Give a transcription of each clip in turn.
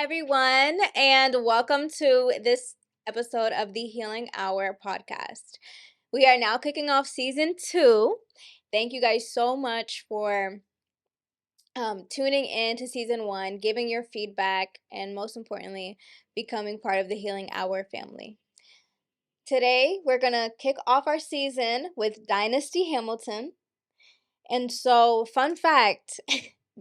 everyone, and welcome to this episode of the Healing Hour podcast. We are now kicking off season 2. Thank you guys so much for tuning in to season 1, giving your feedback, and most importantly, becoming part of the Healing Hour family. Today, we're going to kick off our season with Dynasty Hamilton. And so, fun fact,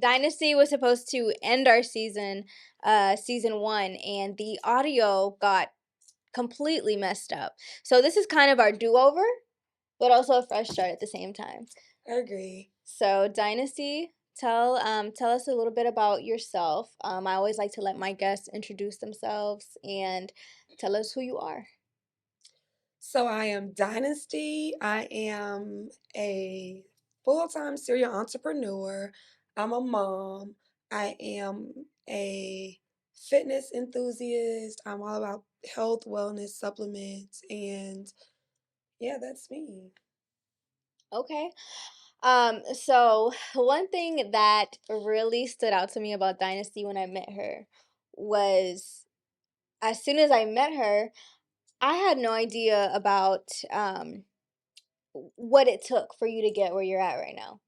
Dynasty was supposed to end our season 1, and the audio got completely messed up. So this is kind of our do-over, but also a fresh start at the same time. I agree. So Dynasty, tell us a little bit about yourself. I always like to let my guests introduce themselves and tell us who you are. So I am Dynasty. I am a full-time serial entrepreneur. I'm a mom. I am a fitness enthusiast. I'm all about health, wellness, supplements, and yeah, that's me. Okay. So one thing that really stood out to me about Dynasty when I met her was as soon as I met her, I had no idea about what it took for you to get where you're at right now.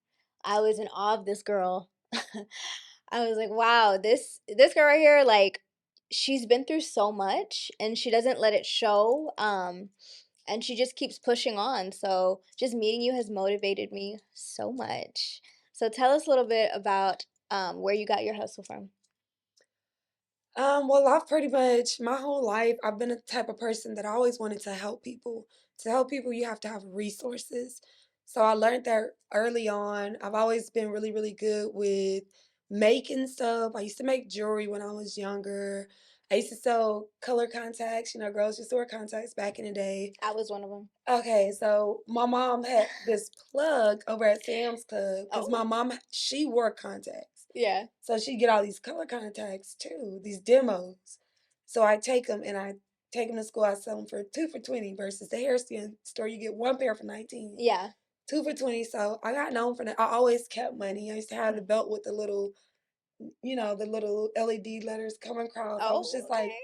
I was in awe of this girl. I was like, wow, this girl right here, like, she's been through so much and she doesn't let it show. And she just keeps pushing on. So just meeting you has motivated me so much. So tell us a little bit about where you got your hustle from. Well, I've pretty much my whole life I've been a type of person that I always wanted to help people. To help people, you have to have resources. So I learned that early on. I've always been really, really good with making stuff. I used to make jewelry when I was younger. I used to sell color contacts. Girls used to wear contacts back in the day. I was one of them. Okay, so my mom had this plug over at Sam's Club because Oh, my mom, she wore contacts. yeah. So she'd get all these color contacts too, these demos. So I take them and I take them to school. I sell them for 2 for $20 versus the hair store. You get one pair for 19. Yeah. 2 for $20. So I got known for that. I always kept money. I used to have the belt with the little LED letters coming across. I was Oh, just like, okay.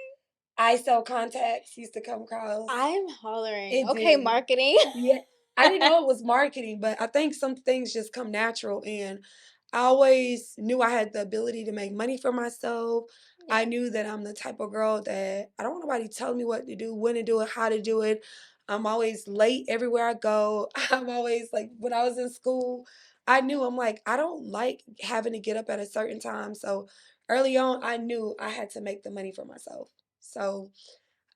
I sell contacts used to come across. I'm hollering. It Okay, did. marketing. Yeah. I didn't know it was marketing, but I think some things just come natural. And I always knew I had the ability to make money for myself. I Yeah. knew that I'm the type of girl that I don't want nobody telling me what to do, when to do it, how to do it. I'm always late everywhere I go. I'm always like, when I was in school, I knew I'm like, I don't like having to get up at a certain time. So early on, I knew I had to make the money for myself. So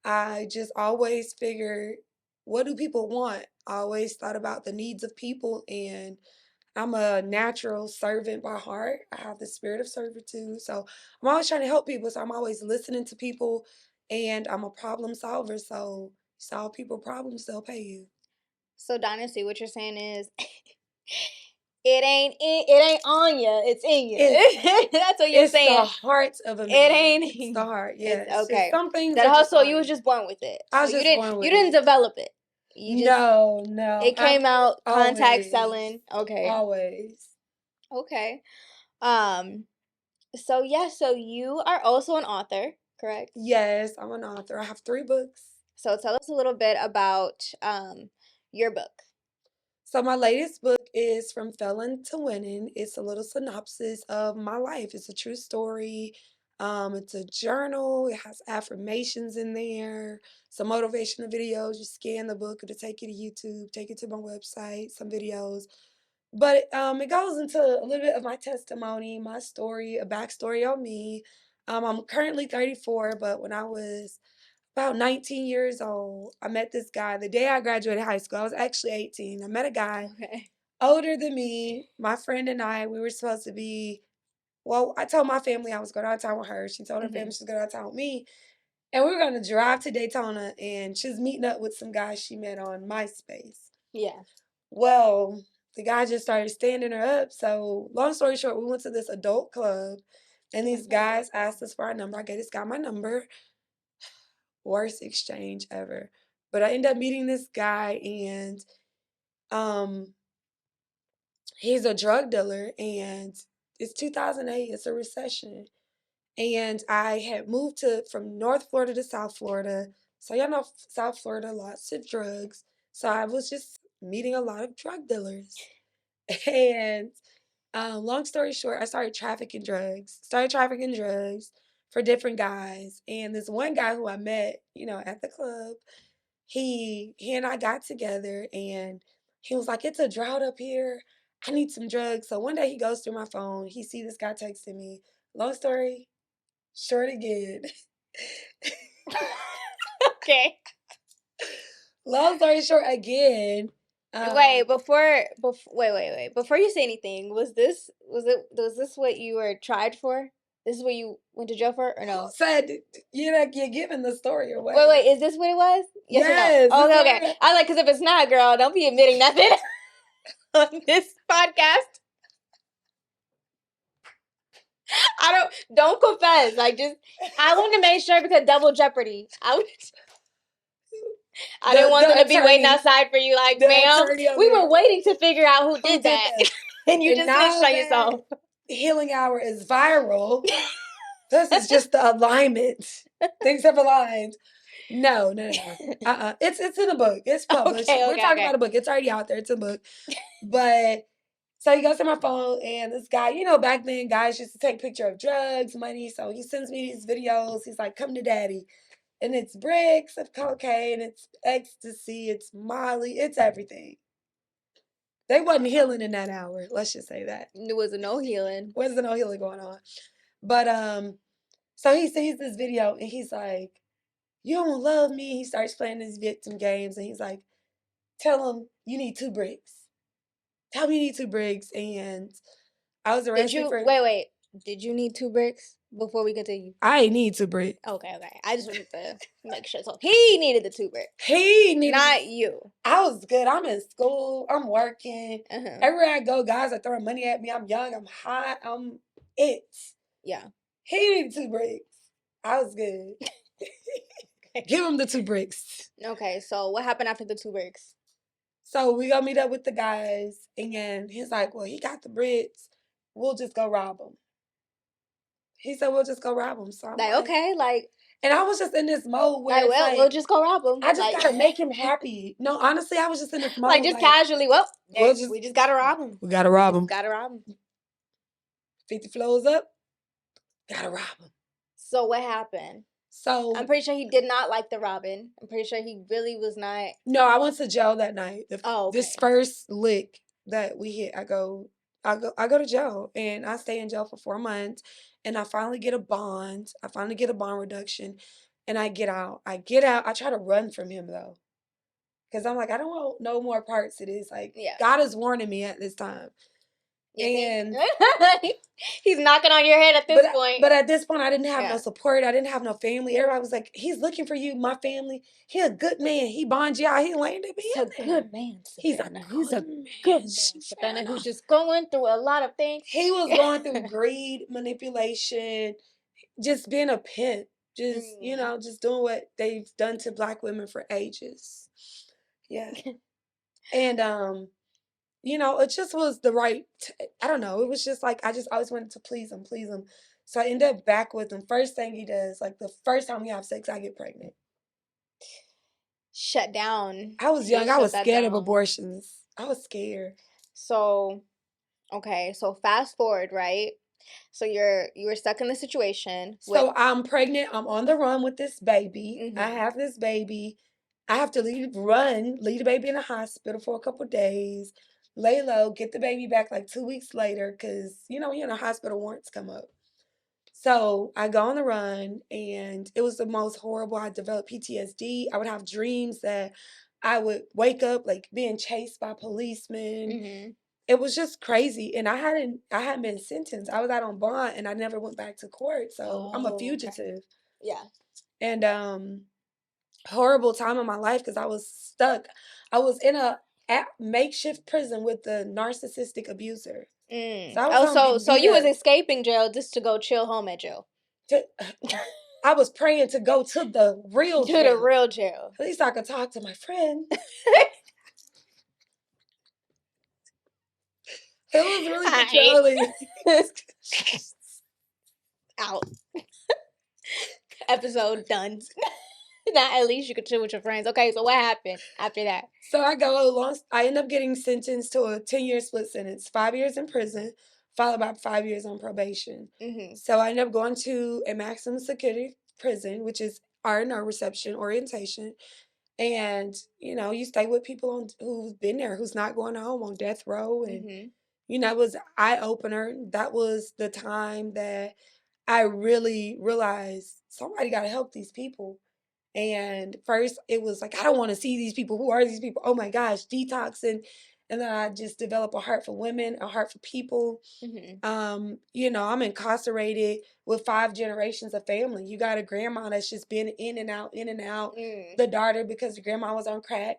I just always figured, what do people want? I always thought about the needs of people, and I'm a natural servant by heart. I have the spirit of servitude. So I'm always trying to help people. So I'm always listening to people, and I'm a problem solver. So solve people problems, they'll pay you. So Dynasty, what you're saying is it ain't on you, it's in It's you. That's what you're it's the saying. heart of a It man. ain't It's the heart. Yeah. it's It's just okay. some things That are just hustle, you was hard. just born with it. I So was you just didn't born you with didn't it. develop it. You just No, no. it I came out contact always, selling. Okay. always. Okay. Um so yeah, so you are also an author, correct? Yes, I'm an author. I have 3 books. So tell us a little bit about your book. So my latest book is From Felon to Winning. It's a little synopsis of my life. It's a true story. It's a journal. It has affirmations in there, some motivational videos. You scan the book, it'll take you to YouTube, take you to my website, some videos. But it goes into a little bit of my testimony, my story, a backstory on me. I'm currently 34, but when I was about 19 years old, I met this guy the day I graduated high school. I was actually 18. I met a guy Okay. older than me. My friend and I, we were supposed to be, well, I told my family I was going out of town with her. She told her family Mhm. she was going out of town with me. And we were going to drive to Daytona, and she was meeting up with some guys she met on MySpace. Yeah. Well, the guy just started standing her up. So, long story short, we went to this adult club, and these guys asked us for our number. I gave this guy my number. Worst exchange ever. But I ended up meeting this guy, and um he's a drug dealer, and it's 2008, it's a recession. And I had moved from North Florida to South Florida. So y'all know South Florida, lots of drugs. So I was just meeting a lot of drug dealers. And long story short, I started trafficking drugs. Started trafficking drugs for different guys. And this one guy who I met, at the club, he and I got together and he was like, "It's a drought up here. I need some drugs." So one day he goes through my phone. He see this guy texting me. Long story short again. Okay. Long story short again. Wait, wait. Before you say anything, was this what you were tried for? This is what you went to jail for, or no? Said you're giving the story away. Wait, is this what it was? Yes, yes or no? Okay. I was like, because if it's not, girl, don't be admitting nothing on this podcast. Don't confess. Like, I want to make sure because double jeopardy. I didn't want them to be waiting outside for you, like, ma'am, we were waiting to figure out who did that. And you just snitched on yourself. Healing Hour is viral. This is just the alignment. Things have aligned. No. It's in a book. It's published. We're talking about a book. It's already out there. It's a book. But so he goes to my phone, and this guy, back then guys used to take picture of drugs, money. So he sends me these videos. He's like, "Come to daddy." And it's bricks of cocaine, it's ecstasy, it's Molly, it's everything. They wasn't healing in that hour. Let's just say that. There wasn't no healing. Wasn't no healing going on. But so he sees this video and he's like, "You don't love me." He starts playing these victim games and he's like, "Tell him you need 2 bricks. Tell me you need 2 bricks." And I was arrested for. Wait. Did you need 2 bricks before we continue? I need 2 bricks. Okay. I just wanted to make sure. So he needed the 2 bricks. He needed. Not you. I was good. I'm in school. I'm working. Everywhere I go, guys are throwing money at me. I'm young. I'm hot. I'm it. Yeah. He needed 2 bricks. I was good. Give him the 2 bricks. Okay, so what happened after the 2 bricks? So we go meet up with the guys, and he's like, "Well, he got the bricks. We'll just go rob him." He said, "We'll just go rob him." So I'm like, okay, like. And I was just in this mode where we'll just go rob him. I just gotta make him happy. No, honestly, I was just in this mode. Like, just casually, we just gotta rob him. We gotta rob him. Gotta rob him. 50 floors up, gotta rob him. So what happened? So I'm pretty sure he did not like the robbing. I'm pretty sure he really was not. No, I went to jail that night. Okay. This first lick that we hit, I go to jail, and I stay in jail for 4 months, and I finally get a bond. I finally get a bond reduction, and I get out. I try to run from him though, because I'm like, I don't want no more parts of this. Like, God is warning me at this time. And he's knocking on your head at this point. But at this point, I didn't have no support. I didn't have no family. Everybody was like, "He's looking for you, my family. He's a good man. He bonds you out. He landed me. He's a good man. He's a good man. Who's just going through a lot of things. He was going through greed, manipulation, just being a pimp. Just just doing what they've done to Black women for ages. Yeah, and it just was the right. I don't know. It was just like I always wanted to please him. So I ended up back with him. First thing he does, like the first time we have sex, I get pregnant. Shut down. I was young. I was scared of abortions. I was scared. So, okay. So fast forward, right? So you were stuck in the situation. So I'm pregnant. I'm on the run with this baby. Mm-hmm. I have this baby. I have to leave the baby in the hospital for a couple of days. Lay low, get the baby back like 2 weeks later because, you're in the hospital, warrants come up. So I go on the run, and it was the most horrible. I developed PTSD. I would have dreams that I would wake up like being chased by policemen. Mm-hmm. It was just crazy. And I hadn't been sentenced. I was out on bond, and I never went back to court. So I'm a fugitive. Okay. Yeah. And horrible time in my life because I was stuck. I was in a makeshift prison with the narcissistic abuser. So you was escaping jail just to go chill home at jail. I was praying to go to the real jail. To the real jail. At least I could talk to my friend. It was really controlling. out. Episode done. Not at least you could chill with your friends. Okay, so what happened after that? So I end up getting sentenced to a 10-year split sentence, 5 years in prison, followed by 5 years on probation. Mm-hmm. So I ended up going to a maximum security prison, which is R&R, reception orientation. And, you stay with people who've been there, who's not going home on death row. And, Mm-hmm. it was eye opener. That was the time that I really realized somebody got to help these people. And first it was like, I don't want to see these people. Who are these people? Oh my gosh, detoxing. And then I just developed a heart for women, a heart for people. Mm-hmm. I'm incarcerated with 5 generations of family. You got a grandma that's just been in and out, in and out. Mm. The daughter, because the grandma was on crack,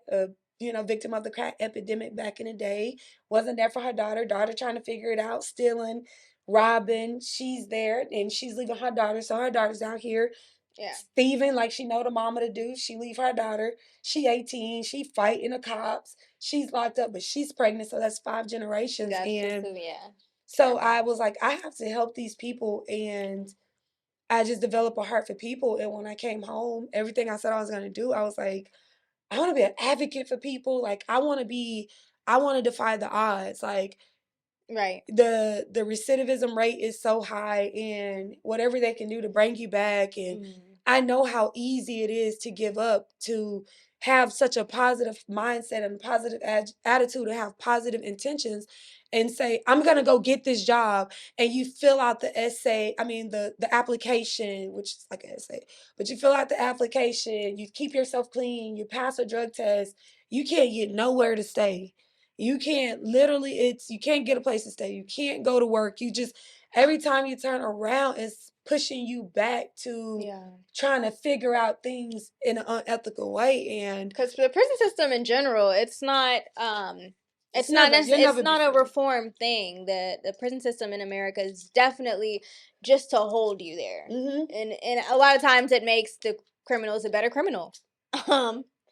victim of the crack epidemic back in the day, wasn't there for her daughter. Daughter trying to figure it out, stealing, robbing. She's there and she's leaving her daughter. So her daughter's out here. Yeah. Steven, like she know the mama to do. She leave her daughter. She 18. She fighting the cops. She's locked up, but she's pregnant. So that's 5 generations. That's And just, yeah. so I was like, I have to help these people. And I just developed a heart for people. And when I came home, everything I said I was going to do, I was like, I want to be an advocate for people. Like, I want to defy the odds. Like, right. The recidivism rate is so high, and whatever they can do to bring you back. And I know how easy it is to give up, to have such a positive mindset and positive attitude, and have positive intentions, and say, I'm going to go get this job. And you fill out the essay, the application, which is like an essay, but you fill out the application, you keep yourself clean, you pass a drug test, you can't get nowhere to stay. You can't you can't get a place to stay. You can't go to work. You just, every time you turn around, it's pushing you back to trying to figure out things in an unethical way. And because the prison system in general, it's not it's not a reform thing. The prison system in America is definitely just to hold you there. Mm-hmm. And a lot of times it makes the criminals a better criminal.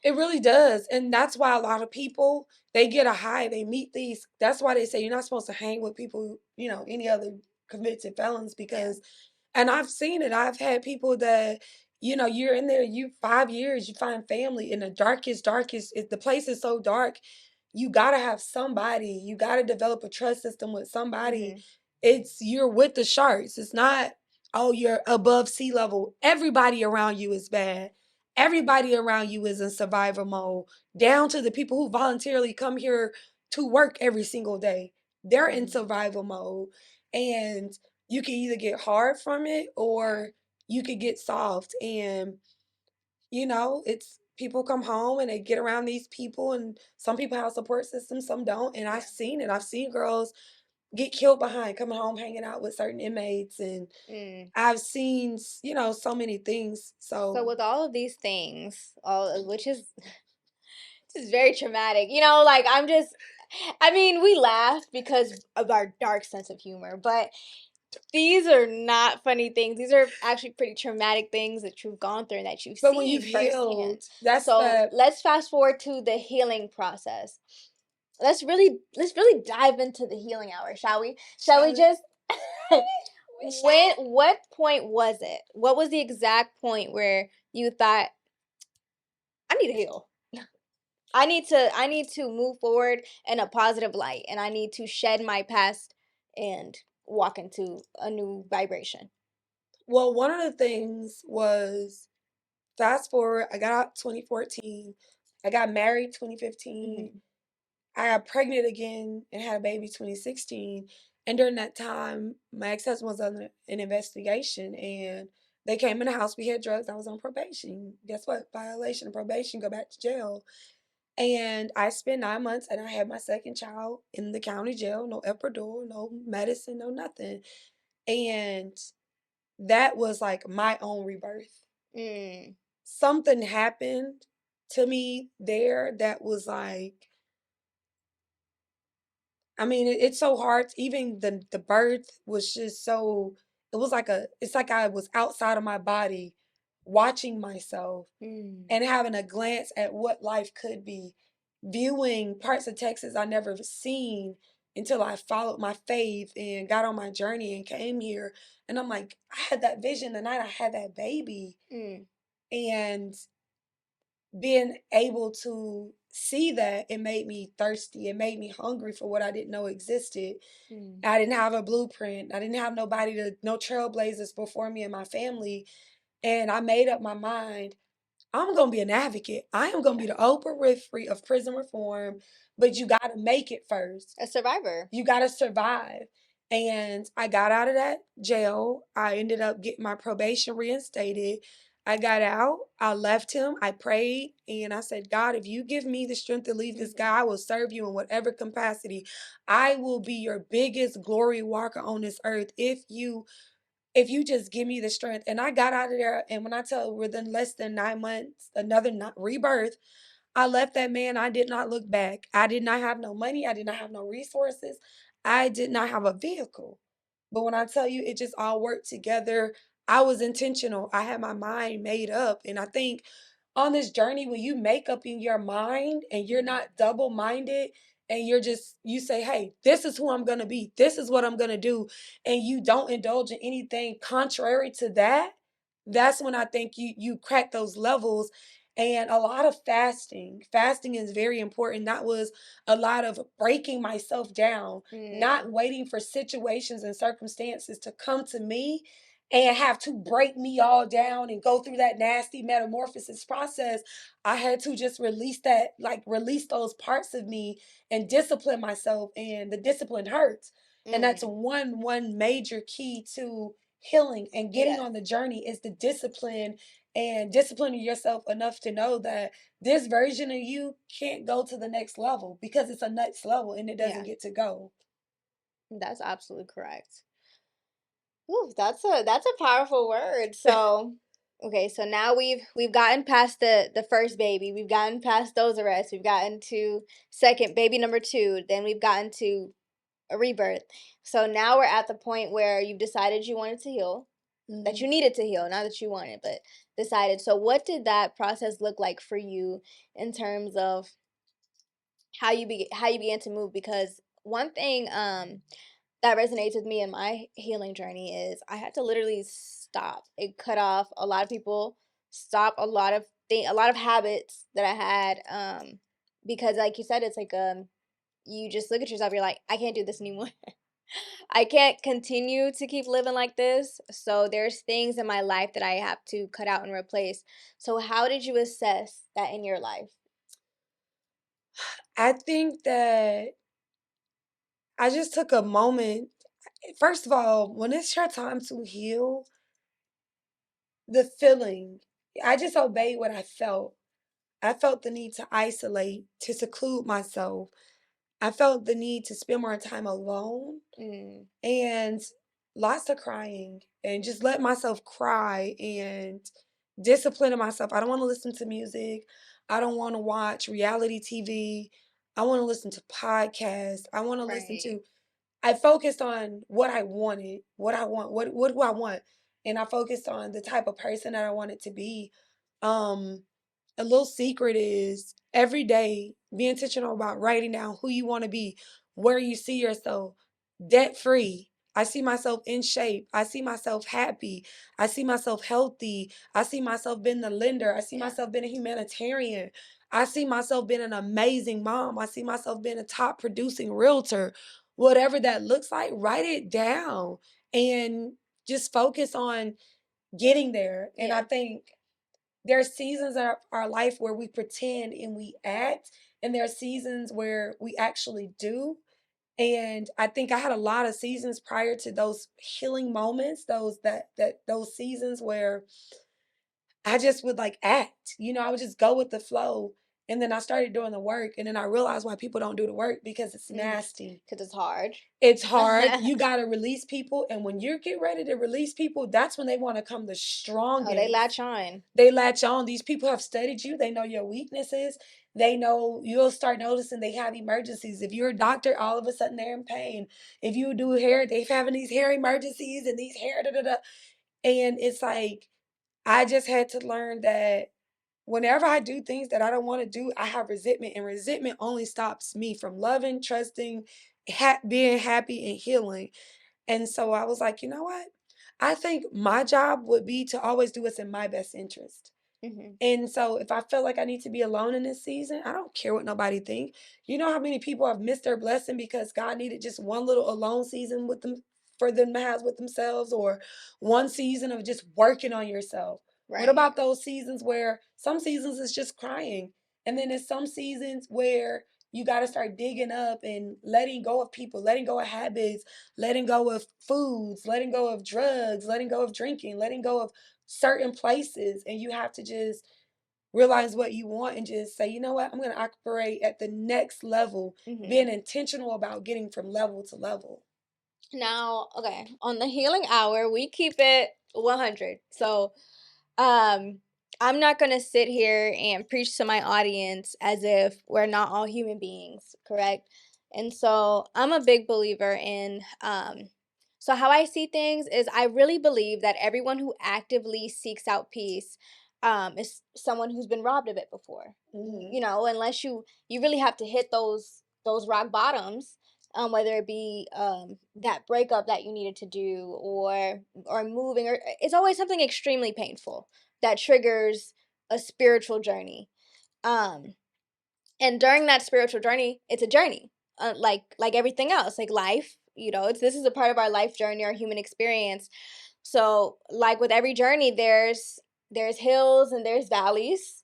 It really does. And that's why a lot of people, they get a high, they meet these. That's why they say you're not supposed to hang with people, any other convicted felons, because, and I've seen it. I've had people that, you're in there, 5 years, you find family in the darkest, the place is so dark. You got to have somebody, you got to develop a trust system with somebody. Mm-hmm. You're with the sharks. It's not, oh, you're above sea level. Everybody around you is bad. Everybody around you is in survival mode, down to the people who voluntarily come here to work every single day. They're in survival mode. And you can either get hard from it or you could get soft. And, it's people come home and they get around these people, and some people have support systems, some don't. And I've seen it. I've seen girls get killed behind coming home hanging out with certain inmates. And I've seen, so many things. So with all of these things, which is very traumatic. Like we laugh because of our dark sense of humor, but these are not funny things. These are actually pretty traumatic things that you've gone through and that you've seen when you've healed, let's fast forward to the healing process. Let's really dive into the healing hour, shall we? Shall we just what point was it? What was the exact point where you thought, I need to heal? I need to move forward in a positive light, and I need to shed my past and walk into a new vibration. Well, one of the things was, fast forward, I got out 2014. I got married 2015. Mm-hmm. I got pregnant again and had a baby 2016. And during that time, my ex-husband was under an investigation, and they came in the house. We had drugs. I was on probation. Guess what? Violation of probation, go back to jail. And I spent 9 months, and I had my second child in the county jail. No epidural, no medicine, no nothing. And that was like my own rebirth. Something happened to me there that was like, it's so hard. Even the birth was just so, it's like I was outside of my body watching myself and having a glance at what life could be, viewing parts of Texas I never seen, until I followed my faith and got on my journey and came here. And I'm like, I had that vision the night I had that baby. Mm. And being able to see that, it made me thirsty. It made me hungry for what I didn't know existed. Mm. I didn't have a blueprint. I didn't have no trailblazers before me and my family. And I made up my mind, I'm gonna be an advocate. I am gonna be the Oprah Winfrey of prison reform, but you gotta make it first. A survivor. You gotta survive. And I got out of that jail. I ended up getting my probation reinstated. I got out. I left him. I prayed and I said, God, if you give me the strength to leave this guy, I will serve you in whatever capacity. I will be your biggest glory walker on this earth if you just give me the strength. And I got out of there. And when I tell you, within less than 9 months, another rebirth, I left that man. I did not look back. I did not have no money. I did not have no resources. I did not have a vehicle. But when I tell you, it just all worked together. I was intentional. I had my mind made up. And I think on this journey, when you make up in your mind and you're not double minded, and you say, hey, this is who I'm going to be, this is what I'm going to do, and you don't indulge in anything contrary to that, that's when I think you crack those levels. And a lot of fasting is very important. That was a lot of breaking myself down, not waiting for situations and circumstances to come to me and have to break me all down and go through that nasty metamorphosis process. I had to just release those parts of me and discipline myself. And the discipline hurts. And that's one major key to healing and getting on the journey is the discipline, and disciplining yourself enough to know that this version of you can't go to the next level because it's a next level and it doesn't get to go. That's absolutely correct. Ooh, that's a powerful word. So, okay, so now we've gotten past the first baby. We've gotten past those arrests. We've gotten to second baby number 2. Then we've gotten to a rebirth. So now we're at the point where you've decided you wanted to heal, that you needed to heal, not that you wanted, but decided. So what did that process look like for you in terms of how you began to move? Because one thing that resonates with me in my healing journey is I had to literally stop. It cut off a lot of people, stop a lot of habits that I had because like you said, it's like you just look at yourself, you're like, I can't do this anymore. I can't continue to keep living like this. So there's things in my life that I have to cut out and replace. So how did you assess that in your life? I think that I just took a moment. First of all, when it's your time to heal, the feeling, I just obeyed what I felt. I felt the need to isolate, to seclude myself. I felt the need to spend more time alone Mm. and lots of crying and just let myself cry and disciplining myself. I don't want to listen to music. I don't want to watch reality TV. I want to listen to podcasts. I want to listen Right. to I focused on what I wanted, what I want, what do I want? And I focused on the type of person that I wanted to be. Um a little secret is every day be intentional about writing down who you want to be, where you see yourself, debt free. I see myself in shape. I see myself happy. I see myself healthy. I see myself being the lender. I see Yeah. myself being a humanitarian. I see myself being an amazing mom. I see myself being a top producing realtor. Whatever that looks like, write it down and just focus on getting there. And I Yeah. think there are seasons of our life where we pretend and we act, and there are seasons where we actually do. And I think I had a lot of seasons prior to those healing moments, those seasons where I just would like act. I would just go with the flow. And then I started doing the work, and then I realized why people don't do the work because it's nasty. Because it's hard. It's hard. You got to release people. And when you get ready to release people, that's when they want to come the Oh, they strongest. latch on. They latch on. These people have studied you. They know your weaknesses. They know you'll start noticing they have emergencies. If you're a doctor, all of a sudden they're in pain. If you do hair, they're having these hair emergencies and these hair da da da. And it's like, I just had to learn that whenever I do things that I don't want to do, I have resentment. And resentment only stops me from loving, trusting, being happy and healing. And so I was like, you know what? I think my job would be to always do what's in my best interest. Mhm. And so if I feel like I need to be alone in this season, I don't care what nobody think. You know how many people have missed their blessing because God needed just one little alone season with them for them to have with themselves, or one season of just working on yourself. What Right. about those seasons where some seasons is just crying, and then there's some seasons where you got to start digging up and letting go of people, letting go of habits, letting go of foods, letting go of drugs, letting go of drinking, letting go of certain places, and you have to just realize what you want and just say, you know what, I'm going to operate at the next level, being Mhm. intentional about getting from level to level. Now, okay, on the healing hour, we keep it 100. So, um, I'm not gonna sit here and preach to my audience as if we're not all human beings, correct? And so I'm a big believer in so how I see things is I really believe that everyone who actively seeks out peace is someone who's been robbed of it before. Mm-hmm. You know, unless you really have to hit those rock bottoms, whether it be that breakup that you needed to do, or moving, or it's always something extremely painful that triggers a spiritual journey. Um, and during that spiritual journey, it's a journey, like everything else, like life. You know, it's this is a part of our life journey, our human experience. So, like with every journey, there's hills and there's valleys.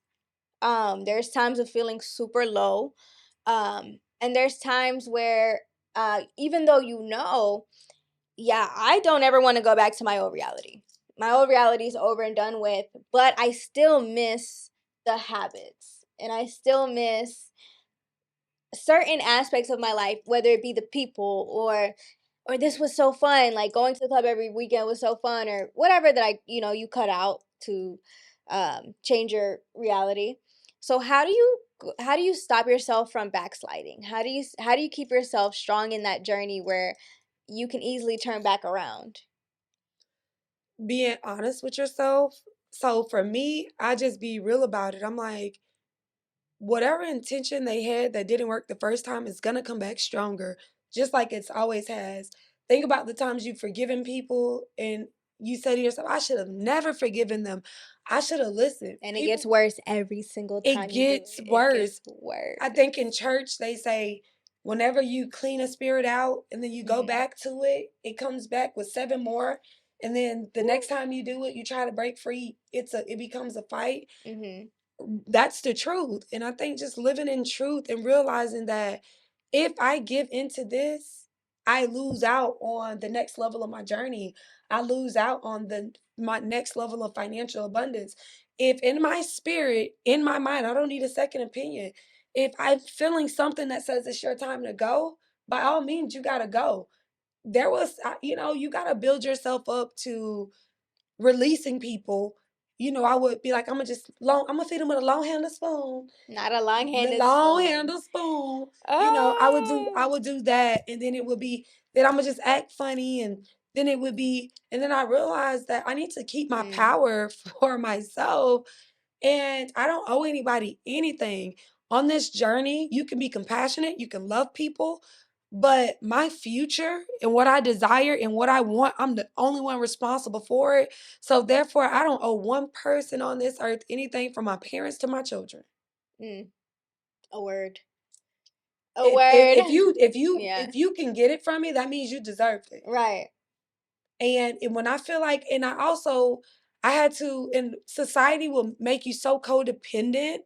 There's times of feeling super low, and there's times where even though you know, yeah, I don't ever want to go back to my old reality. My old reality is over and done with, but I still miss the habits, and I still miss certain aspects of my life, whether it be the people, or this was so fun, like going to the club every weekend was so fun, or whatever that you cut out to change your reality. So how do you stop yourself from backsliding? How do you keep yourself strong in that journey where you can easily turn back around? Being honest with yourself. So for me, I just be real about it. I'm like, whatever intention they had that didn't work the first time is gonna come back stronger, just like it's always has. Think about the times you've forgiven people and you say to yourself, I should have never forgiven them. I should have listened. And it gets People, worse every single it time you do gets it. It worse. gets worse. I think in church they say whenever you clean a spirit out and then you go Mhm. back to it, it comes back with seven more. And then the next time you do it, you try to break free. It becomes a fight. Mhm. That's the truth. And I think just living in truth and realizing that if I give into this, I lose out on the next level of my journey. I lose out on the my next level of financial abundance. If in my spirit, in my mind, I don't need a second opinion. If I'm feeling something that says it's your time to go, by all means, you got to go. You got to build yourself up to releasing people. I would be like, I'm gonna feed them with a long handle spoon. Not a The long-handed long spoon. handle spoon. I would do Oh. I would do that, and then it would be that I'm gonna just act funny, and then it would be, and then I realized that I need to keep my Mm. power for myself, and I don't owe anybody anything. On this journey, you can be compassionate, you can love people, but my future and what I desire and what I want, I'm the only one responsible for it. So therefore, I don't owe one person on this earth anything from my parents to my children. Mm. A word. A If word. if you if you Yeah. if you can get it from me, that means you deserved it. Right. And when I feel like, and I had to, and society will make you so codependent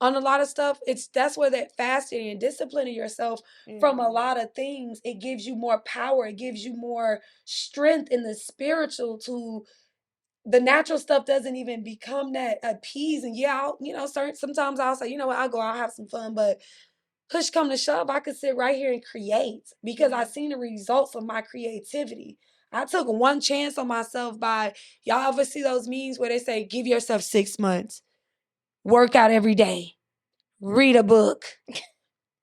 on a lot of stuff. That's where that fasting and disciplining yourself from a Mm. lot of things, it gives you more power. It gives you more strength in the spiritual to the natural stuff doesn't even become that appeasing. Yeah, sometimes I'll say, you know what, I'll have some fun, but push come to shove, I could sit right here and create because I Mhm. seen the results of my creativity. I took one chance on myself by, y'all ever see those memes where they say, give yourself 6 months, work out every day, read a book,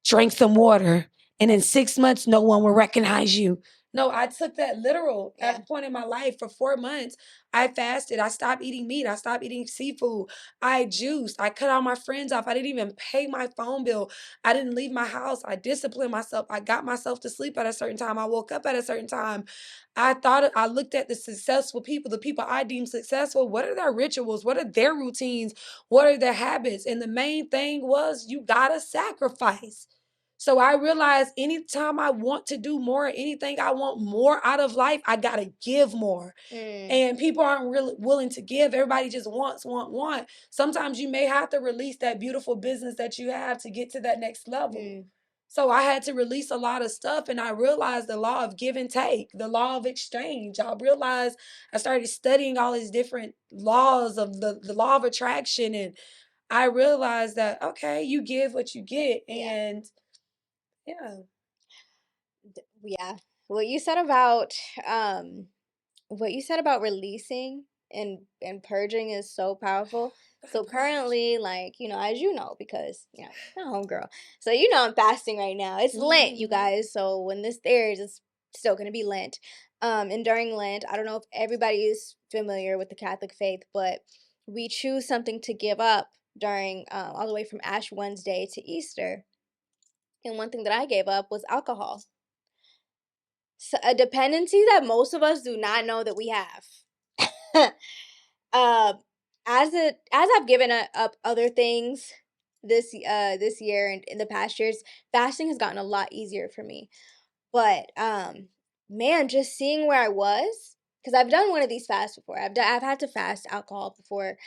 drink some water, and in 6 months, no one will recognize you. No, I took that literal. Yeah. At a point in my life for 4 months, I fasted. I stopped eating meat. I stopped eating seafood. I juiced. I cut all my friends off. I didn't even pay my phone bill. I didn't leave my house. I disciplined myself. I got myself to sleep at a certain time. I woke up at a certain time. I looked at the successful people, the people I deem successful. What are their rituals? What are their routines? What are their habits? And the main thing was you gotta sacrifice. So I realized anytime I want to do more, anything I want more out of life, I gotta give more. And people aren't really willing to give. Everybody just want. Sometimes you may have to release that beautiful business that you have to get to that next level. So I had to release a lot of stuff, and I realized the law of give and take, the law of exchange. I realized I started studying all these different laws of the law of attraction, and I realized that okay, you give what you get, Yeah. and yeah. Yeah. What you said about um what you said about releasing and purging is so powerful. So currently, like, as you know, because I'm a homegirl. So I'm fasting right now. It's Lent, you guys. So when this airs, it's still gonna be Lent. And during Lent, I don't know if everybody is familiar with the Catholic faith, but we choose something to give up during all the way from Ash Wednesday to Easter. And one thing that I gave up was alcohol. So a dependency that most of us do not know that we have. uh, as I've given up other things this year and in the past years, fasting has gotten a lot easier for me. But man, just seeing where I was, because I've done one of these fasts before. I've had to fast alcohol before,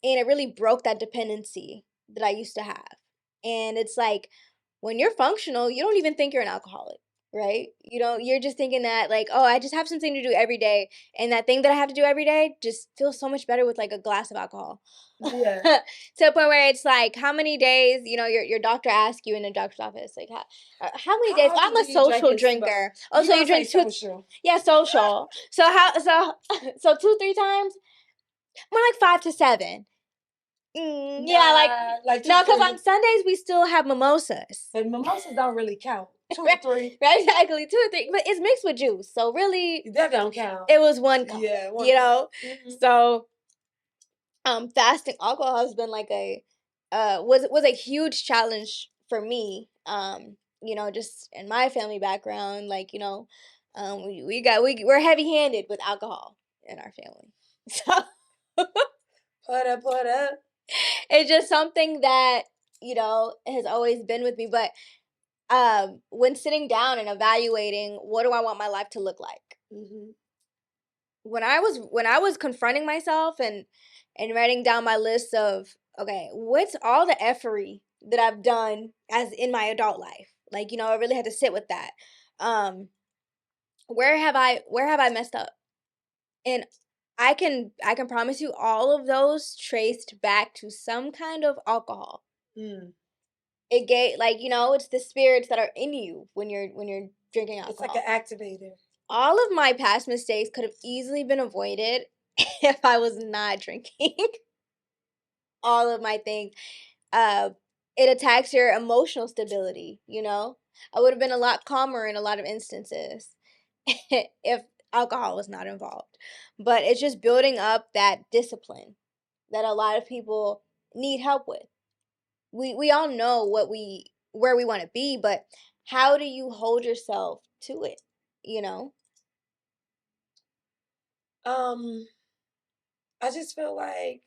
and it really broke that dependency that I used to have. And it's like when you're functional, you don't even think you're an alcoholic, right? You're just thinking that like, oh, I just have something to do every day, and that thing that I have to do every day just feels so much better with like a glass of alcohol. Yeah. To the point where it's like, how many days, your doctor asks you in the doctor's office, like, how many days? How I'm often a do you drink social and smoke? drinker. Oh, You so gonna you say drink two? social? Yeah, social. So so 2-3 times? More like 5 to 7. Yeah, like Nah, like two no, to because on three. Sundays we still have mimosas. But mimosas don't really count. Two to Right, three. right, exactly, 2 or 3, but it's mixed with juice, so really That don't count. it was one cup. Yeah, one You cup. know, so fasting alcohol has been like a was a huge challenge for me. Just in my family background, like we're heavy handed with alcohol in our family, so. Put up. It's just something that has always been with me. But when sitting down and evaluating what do I want my life to look like, when I was confronting myself and writing down my list of, okay, what's all the effery that I've done as in my adult life, like I really had to sit with that. um where have I messed up? And I can promise you all of those traced back to some kind of alcohol. It gave, like, it's the spirits that are in you when you're drinking It's like alcohol. an activator. All of my past mistakes could have easily been avoided if I was not drinking. All of my things. Uh, it attacks your emotional stability. I would have been a lot calmer in a lot of instances if alcohol was not involved. But it's just building up that discipline that a lot of people need help with. We all know where we want to be, but how do you hold yourself to it? You know? Um, I just feel like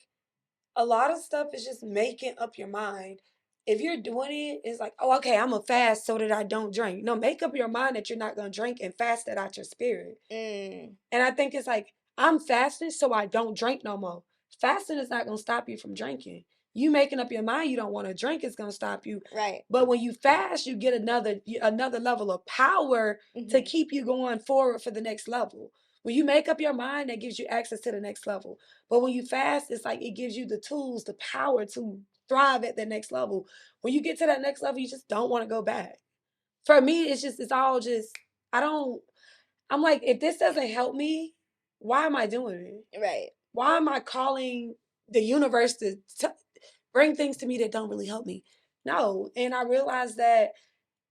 a lot of stuff is just making up your mind. If you're doing it, it's like, oh, okay, I'm gonna fast so that I don't drink. No, make up your mind that you're not gonna drink and fast that out your spirit. And I think it's like, I'm fasting so I don't drink no more. Fasting is not gonna stop you from drinking. You making up your mind you don't want to drink is gonna stop you. Right. But when you fast, you get another level of power to keep you going forward for the next level. When you make up your mind, that gives you access to the next level. But when you fast, it's like it gives you the tools, the power to thrive at the next level. When you get to that next level, you just don't want to go back. For me, it's all just, I don't, I'm like, if this doesn't help me, why am I doing it? Right. Why am I calling the universe to bring things to me that don't really help me? No. And I realized that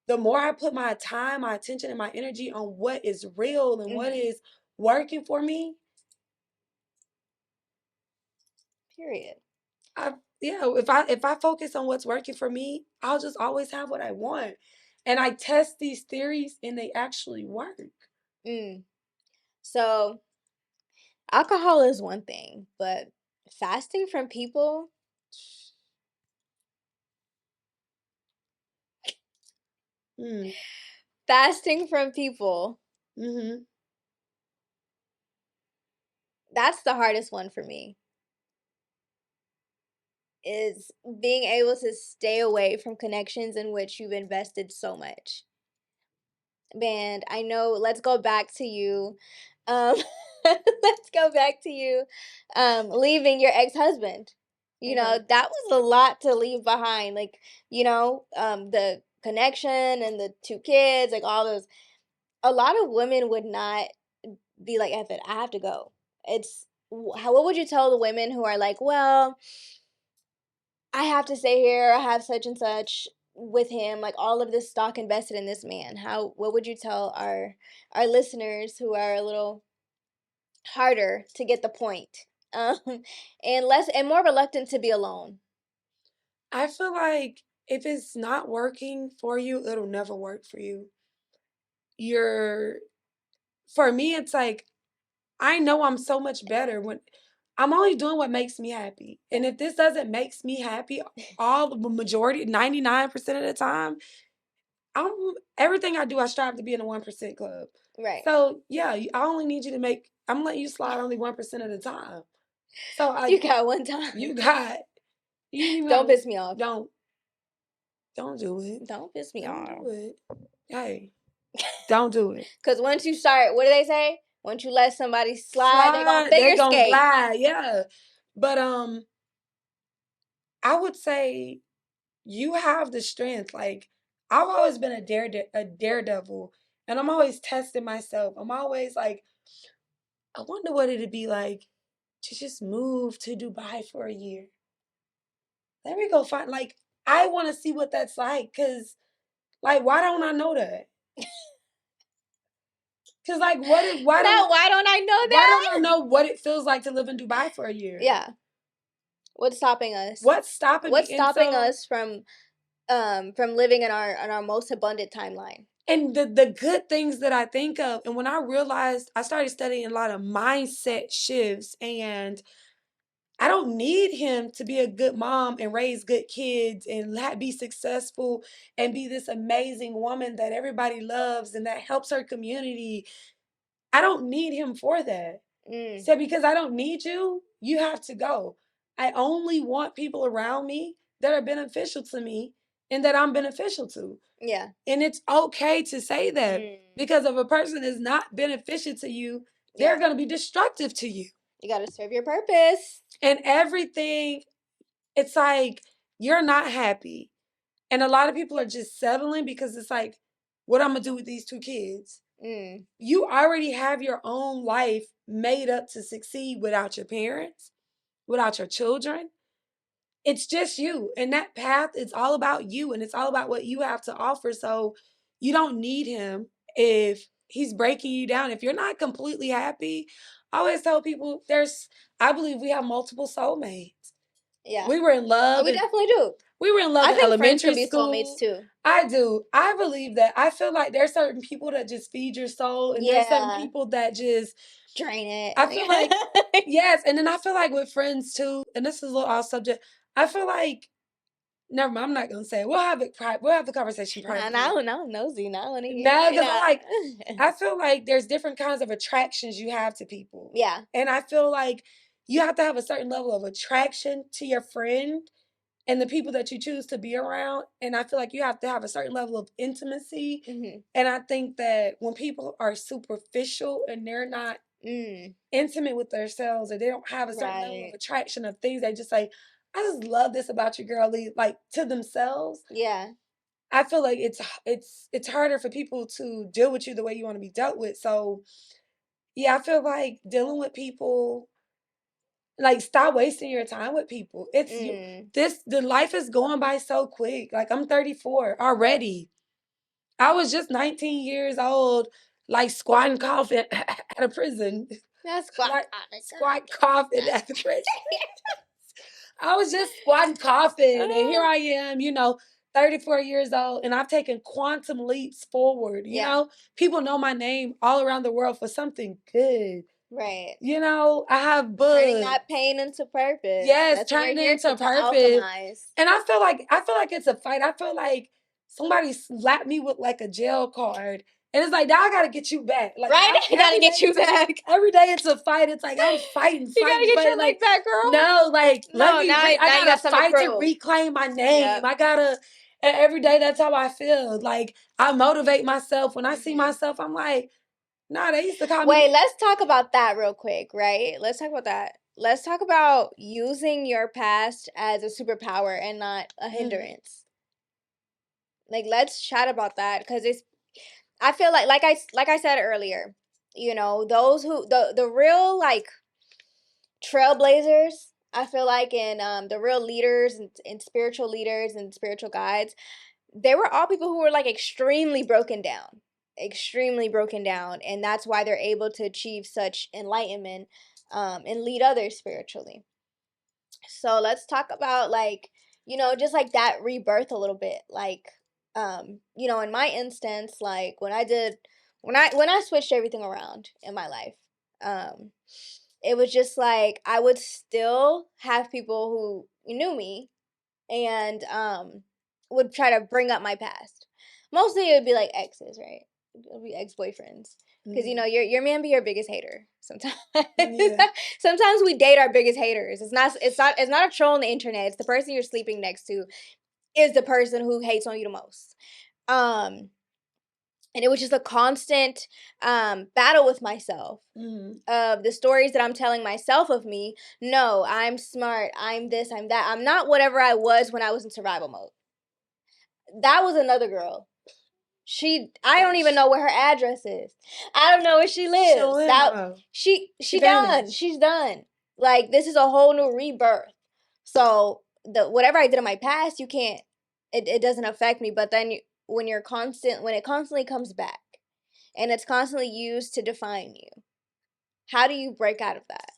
the more I put my time, my attention, and my energy on what is real and what is working for me, Period. if I focus on what's working for me, I'll just always have what I want. And I test these theories and they actually work. So alcohol is one thing, but fasting from people, Mm. fasting from people, Mm-hmm. that's the hardest one for me. Is being able to stay away from connections in which you've invested so much. And I know, let's go back to you. Let's go back to you leaving your ex-husband. You know, Okay. that was a lot to leave behind. Like, the connection and the two kids, like all those. A lot of women would not be like, F it, I have to go. What would you tell the women who are like, well, I have to stay here, I have such and such with him, like all of this stock invested in this man. What would you tell our listeners who are a little harder to get the point? Um and less and more reluctant to be alone. I feel like if it's not working for you, it'll never work for you. You're, for me, it's like, I know I'm so much better when I'm only doing what makes me happy. And if this doesn't makes me happy, all the majority, 99% of the time, I'm everything I do, I strive to be in the 1% club. Right. So yeah, I only need you to make. I'm letting you slide only 1% of the time. So You got one time. you got, you Don't got, piss me off. don't don't do it. Don't piss me Don't off. do it. Hey, don't do it. Cause once you start, what do they say? Once you let somebody slide, they gonna Slide, they figure gonna skate. glide, yeah. But I would say you have the strength. Like, I've always been a daredevil, and I'm always testing myself. I'm always like, I wonder what it'd be like to just move to Dubai for a year. Let me go find, like, I want to see what that's like, cause like, why don't I know that? Cause like, Now, why don't I know why that? don't I know what it feels like to live in Dubai for a year? Yeah. What's stopping us? What's stopping me? What's And stopping so, us from living in our most abundant timeline? and the good things that I think of, and when I realized, I started studying a lot of mindset shifts, and I don't need him to be a good mom and raise good kids and be successful and be this amazing woman that everybody loves and that helps her community. I don't need him for that. Mm, So because I don't need you, you have to go. I only want people around me that are beneficial to me and that I'm beneficial to. yeah. And it's okay to say that, Mm, because if a person is not beneficial to you, they're yeah. going to be destructive to you. You got to serve your purpose. And everything, it's like you're not happy. And a lot of people are just settling because it's like, what I'm going to do with these two kids? Mm, You already have your own life made up to succeed without your parents, without your children. It's just you. And that path, it's all about you and it's all about what you have to offer. So you don't need him if he's breaking you down. If you're not completely happy, I always tell people I believe we have multiple soulmates. yeah. We were in Oh, love we and definitely do. we were in love I in think friends can elementary be soulmates school. too. I do. I believe that. I feel like there's certain people that just feed your soul, and there's certain Yeah. people that just, Drain I feel like, it. yes. And then I feel like with friends too, and this is a little off subject, I feel like, never mind, I'm not gonna say it. We'll have the conversation Nah, privately. now, now, nosy. Now, I want to hear. No, because Nah. I feel like there's different kinds of attractions you have to people. Yeah. And I feel like you have to have a certain level of attraction to your friend and the people that you choose to be around. And I feel like you have to have a certain level of intimacy. Mm-hmm. And I think that when people are superficial and they're not intimate with themselves, or they don't have a certain level of Right. attraction of things, they just like, I just love this about you, girlie, like to themselves. Yeah. I feel like it's harder for people to deal with you the way you want to be dealt with. So yeah, I feel like dealing with people, like, stop wasting your time with people. It's you, Mm. the life is going by so quick. Like, I'm 34 already. I was just 19 years old, like squatting coughing at a prison. That's squat Like coughing. squat coughing at the prison. I was just squatting coughing, and here I am, 34 years old, and I've taken quantum leaps forward. People know my name all around the world for something good. Right. I have books. Turning that pain into purpose. Yes, that's turning it into to purpose. alchemize. And I feel like it's a fight. I feel like somebody slapped me with like a jail card. And it's like, now I gotta get you back. Like, right? I gotta get you back. Every day it's a fight. It's like I'm fighting. You gotta get your leg back, girl. No, like no, I gotta fight to reclaim my name. Yep. And every day that's how I feel. Like I motivate myself. When I see myself, I'm like, nah, they used to call me. Wait, let's talk about that real quick, right? Let's talk about that. Let's talk about using your past as a superpower and not a hindrance. Like, let's chat about that because I feel like I said earlier, those who the real like trailblazers, I feel like, and the real leaders and spiritual leaders and spiritual guides, they were all people who were like extremely broken down, and that's why they're able to achieve such enlightenment and lead others spiritually. So let's talk about just like that rebirth a little bit. Like, in my instance, like when I switched everything around in my life, it was just like I would still have people who knew me and would try to bring up my past. Mostly it would be like exes, right? It would be ex-boyfriends. Because your man be your biggest hater sometimes. Yeah. Sometimes we date our biggest haters. It's not a troll on the internet. It's the person you're sleeping next to is the person who hates on you the most. And it was just a constant battle with myself of the stories that I'm telling myself of me. No, I'm smart. I'm this, I'm that. I'm not whatever I was when I was in survival mode. That was another girl. I don't even know where her address is. I don't know where she lives. She done. She's done. Like, this is a whole new rebirth. So whatever I did in my past, you can't. It doesn't affect me. But then when it constantly comes back, and it's constantly used to define you, how do you break out of that?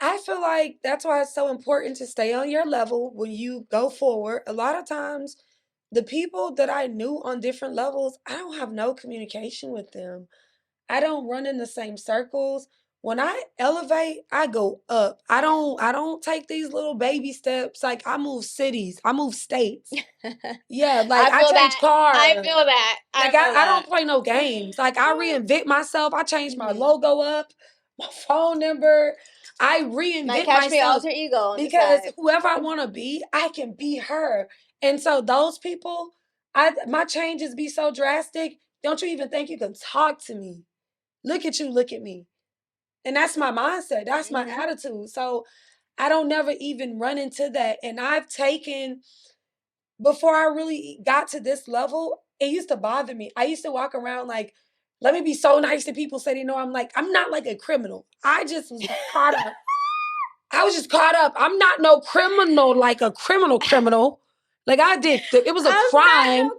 I feel like that's why it's so important to stay on your level when you go forward. A lot of times, the people that I knew on different levels, I don't have no communication with them. I don't run in the same circles. When I elevate, I go up. I don't take these little baby steps. Like I move cities, I move states. Yeah, like I change cars. I feel that. I don't play no games. Like I reinvent myself. I change my logo up, my phone number. I reinvent catch me myself alter ego because whoever I want to be, I can be her. And so those people, my changes be so drastic. Don't you even think you can talk to me? Look at you, look at me. And that's my mindset. That's my attitude. So I don't never even run into that. And I've taken, before I really got to this level, it used to bother me. I used to walk around like, let me be so nice to people so they know I'm not like a criminal. I just was caught up. I was just caught up. I'm not no criminal, like a criminal. Like I did, it was a crime,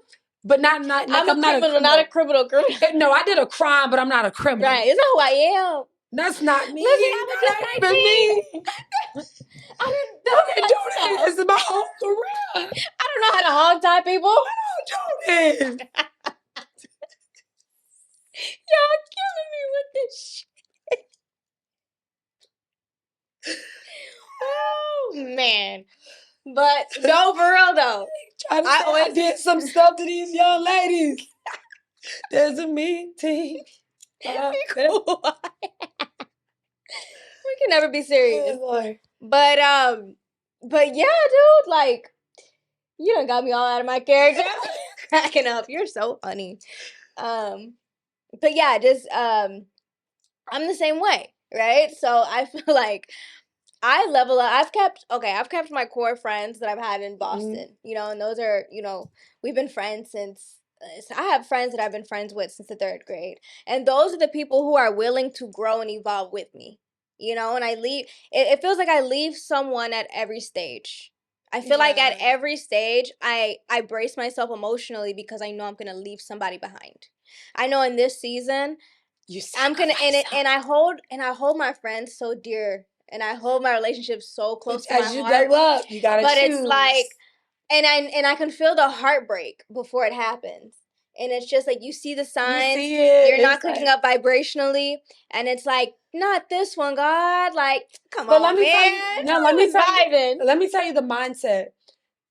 but not like I'm not a criminal. Not a criminal. No, I did a crime, but I'm not a criminal. Right, it's not who I am. That's not me. Listen, I was just 19. I didn't do this. It's my whole career. I don't know how to hog tie people. I don't do this. Y'all killing me with this shit. Oh man. But no, for real though. I did some stuff to these young ladies. There's a meeting. We can never be serious. But yeah, dude, like, you done got me all out of my character. Cracking up. You're so funny. But yeah, just I'm the same way, right? So I feel like I level up. I've kept my core friends that I've had in Boston, and those are, we've been friends since. I have friends that I've been friends with since the 3rd grade, and those are the people who are willing to grow and evolve with me. And I leave. It feels like I leave someone at every stage. I feel like at Yeah. every stage, I brace myself emotionally because I know I'm gonna leave somebody behind. I know in this season, You I'm gonna sacrifice them. and I hold my friends so dear, and I hold my relationships so But close to my as you go heart. up, you gotta But it's choose. like, and I can feel the heartbreak before it happens. And it's just like you see the You signs, see it. you're not It's clicking like, up vibrationally, and it's like, not this one, God. Like, come but let on, me tell you, man. no, We was vibing. let me tell you the mindset.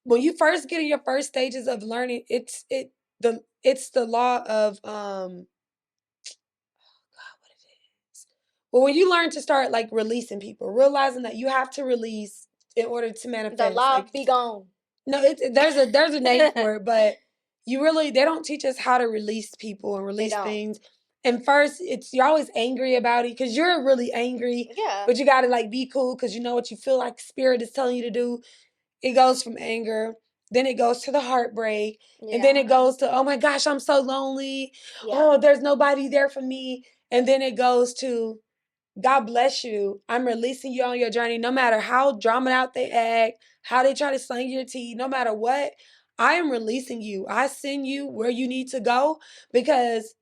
When you first get in your first stages of learning, it's the law of what it is. Well, when you learn to start like releasing people, realizing that you have to release in order to The manifest. law Like be gone. no, there's a name for it, but you really they don't teach us how to release people and They release don't. things. And first, it's you're always angry about it because you're really angry, Yeah. but you got to like be cool because you know what you feel like spirit is telling you to do. It goes from anger, then it goes to the heartbreak, and then Yeah. it goes to, oh my gosh, I'm so lonely. Yeah. Oh, there's nobody there for me. And then it goes to, God bless you. I'm releasing you on your journey, no matter how drawn out they act, how they try to slang your teeth, no matter what. I am releasing you. I send you where you need to go because